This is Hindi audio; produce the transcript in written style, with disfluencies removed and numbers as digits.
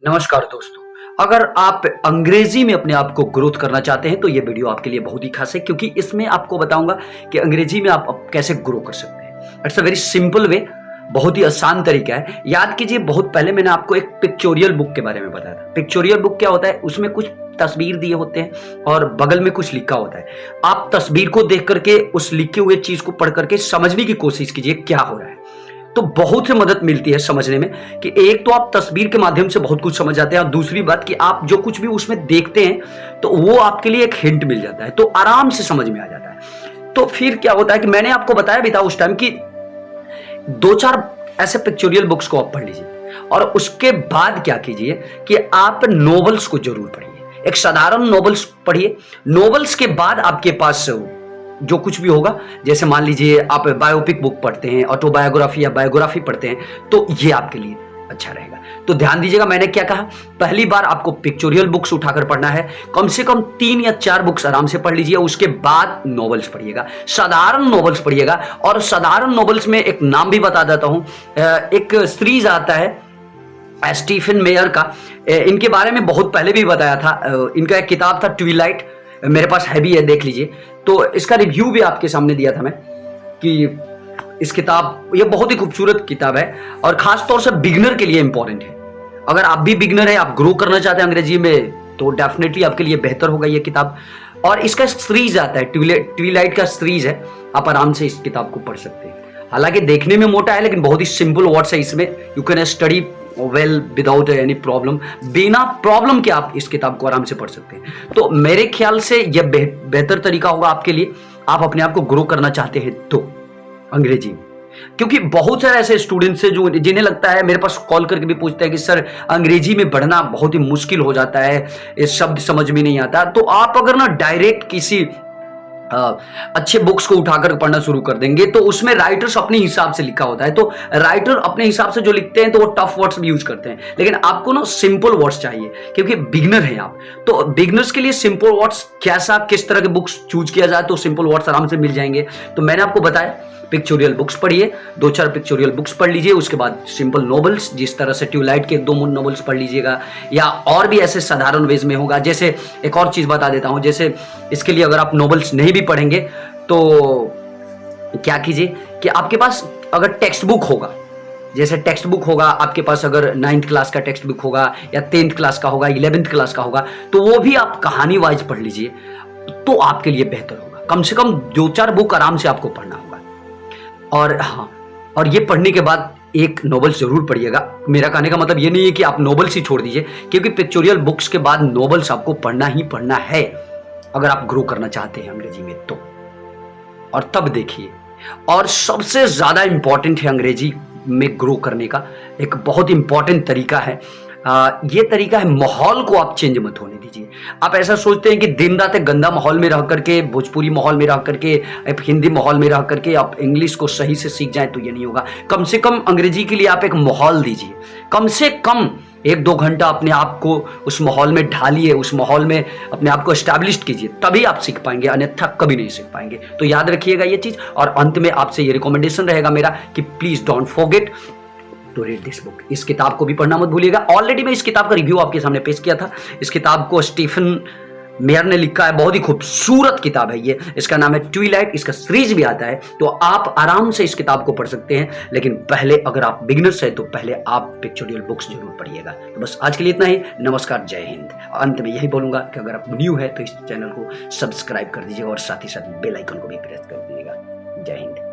नमस्कार दोस्तों। अगर आप अंग्रेजी में अपने आप को ग्रोथ करना चाहते हैं तो ये वीडियो आपके लिए बहुत ही खास है, क्योंकि इसमें आपको बताऊंगा कि अंग्रेजी में आप कैसे ग्रो कर सकते हैं। It's a very simple way, बहुत ही आसान तरीका है। याद कीजिए, बहुत पहले मैंने आपको एक पिक्चोरियल बुक के बारे में बताया था। पिक्चोरियल बुक क्या होता है? उसमें कुछ तस्वीर दिए होते हैं और बगल में कुछ लिखा होता है। आप तस्वीर को देख करके उस लिखे हुए चीज को पढ़ करके समझने की कोशिश कीजिए क्या हो रहा है। तो बहुत से मदद मिलती है समझने में कि एक तो आप तस्वीर के माध्यम से बहुत कुछ समझ जाते हैं, और दूसरी बात कि आप जो कुछ भी उसमें देखते हैं तो वो आपके लिए एक हिंट मिल जाता है, तो आराम से समझ में आ जाता है। तो फिर क्या होता है कि मैंने आपको बताया भी था उस टाइम कि दो चार ऐसे पिक्चोरियल बुक्स को आप पढ़ लीजिए, और उसके बाद क्या कीजिए कि आप नॉवेल्स को जरूर पढ़िए। एक साधारण नॉवेल्स पढ़िए। नॉवेल्स के बाद आपके पास जो कुछ भी होगा, जैसे मान लीजिए आप बायोपिक बुक पढ़ते हैं, ऑटोबायोग्राफी या बायोग्राफी पढ़ते हैं, तो ये आपके लिए अच्छा रहेगा। तो ध्यान दीजिएगा, मैंने क्या कहा, पहली बार आपको पिक्चोरियल बुक्स उठाकर पढ़ना है। कम से कम 3 या 4 बुक्स आराम से पढ़ लीजिए, उसके बाद नॉवेल्स पढ़िएगा, साधारण नॉवेल्स पढ़िएगा। और साधारण नॉवेल्स में एक नाम भी बता देता हूं, एक सीरीज आता है स्टीफन मेयर का। इनके बारे में बहुत पहले भी बताया था। इनका एक किताब था ट्विलाइट, मेरे पास है भी है, देख लीजिए। तो इसका रिव्यू भी आपके सामने दिया था मैं कि इस किताब, ये बहुत ही खूबसूरत किताब है और खास तौर से बिगिनर के लिए इंपॉर्टेंट है। अगर आप भी बिगिनर है, आप ग्रो करना चाहते हैं अंग्रेजी में, तो डेफिनेटली आपके लिए बेहतर होगा ये किताब। और इसका सीरीज आता है, ट्विलाइट का सीरीज है, आप आराम से इस किताब को पढ़ सकते हैं। हालांकि देखने में मोटा है, लेकिन बहुत ही सिंपल वर्ड्स है इसमें। You can study well without any problem. बिना प्रॉब्लम के आप इस किताब को आराम से पढ़ सकते हैं। तो मेरे ख्याल से यह बेहतर तरीका होगा आपके लिए, आप अपने आप को ग्रो करना चाहते हैं तो अंग्रेजी में। क्योंकि बहुत सारे ऐसे स्टूडेंट्स हैं जो जिन्हें लगता है, मेरे पास कॉल करके भी पूछते हैं कि सर अंग्रेजी में पढ़ना बहुत ही मुश्किल हो जाता है, ये शब्द समझ में नहीं आता। तो आप अगर ना डायरेक्ट किसी अच्छे बुक्स को उठाकर पढ़ना शुरू कर देंगे, तो उसमें राइटर्स अपने हिसाब से लिखा होता है। तो राइटर अपने हिसाब से जो लिखते हैं तो वो टफ वर्ड्स भी यूज करते हैं, लेकिन आपको ना सिंपल वर्ड्स चाहिए, क्योंकि बिगनर हैं आप। तो बिगनर्स के लिए सिंपल वर्ड्स कैसा, किस तरह के बुक्स चूज किया जाए तो सिंपल वर्ड्स आराम से मिल जाएंगे। तो मैंने आपको बताया पिक्चोरियल बुक्स पढ़िए, 2-4 पिक्चोरियल बुक्स पढ़ लीजिए, उसके बाद सिंपल नॉवेल्स, जिस तरह से ट्यूलाइट के 2 नॉवेल्स पढ़ लीजिएगा, या और भी ऐसे साधारण वेज में होगा। जैसे एक और चीज बता देता हूं, जैसे इसके लिए अगर आप नॉवेल्स नहीं भी पढ़ेंगे तो क्या कीजिए कि आपके पास अगर टेक्स्ट बुक होगा, जैसे टेक्स्ट बुक होगा आपके पास, अगर 9th क्लास का टेक्स्ट बुक होगा या 10th क्लास का होगा, 11th क्लास का होगा, तो वो भी आप कहानी वाइज पढ़ लीजिए, तो आपके लिए बेहतर होगा। कम से कम 2-4 बुक आराम से आपको पढ़ना होगा। और हाँ, और ये पढ़ने के बाद एक नॉवेल्स जरूर पढ़िएगा। मेरा कहने का मतलब ये नहीं है कि आप नॉवेल्स ही छोड़ दीजिए, क्योंकि पिक्चोरियल बुक्स के बाद नॉवेल्स आपको पढ़ना ही पढ़ना है अगर आप ग्रो करना चाहते हैं अंग्रेजी में तो। और तब देखिए, और सबसे ज्यादा इंपॉर्टेंट है अंग्रेजी में ग्रो करने का एक बहुत इंपॉर्टेंट तरीका है, ये तरीका है, माहौल को आप चेंज मत होने दीजिए। आप ऐसा सोचते हैं कि दिन रात एक गंदा माहौल में रह करके, भोजपुरी माहौल में रह करके, हिंदी माहौल में रह करके आप इंग्लिश को सही से सीख जाएं, तो ये नहीं होगा। कम से कम अंग्रेजी के लिए आप एक माहौल दीजिए, कम से कम 1-2 घंटा अपने आप को उस माहौल में ढालिए, उस माहौल में अपने आप को एस्टैब्लिश कीजिए, तभी आप सीख पाएंगे, अन्यथा कभी नहीं सीख पाएंगे। तो याद रखिएगा ये चीज। और अंत में आपसे ये रिकमेंडेशन रहेगा मेरा कि please don't forget to read this book. इस किताब को भी पढ़ना मत भूलिएगा। ऑलरेडी मैं इस किताब का रिव्यू आपके सामने पेश किया था। इस किताब को स्टीफन मेयर ने लिखा है, बहुत ही खूबसूरत किताब है ये। इसका नाम है ट्विलाइट, इसका सीरीज भी आता है, तो आप आराम से इस किताब को पढ़ सकते हैं। लेकिन पहले अगर आप बिगिनर्स हैं तो पहले आप पिक्चोरियल बुक्स जरूर पढ़िएगा। तो बस आज के लिए इतना ही। नमस्कार, जय हिंद। अंत में यही बोलूंगा कि अगर आप न्यू है तो इस चैनल को सब्सक्राइब कर दीजिएगा और साथ ही साथ बेल आइकन को भी प्रेस कर दीजिएगा। जय हिंद।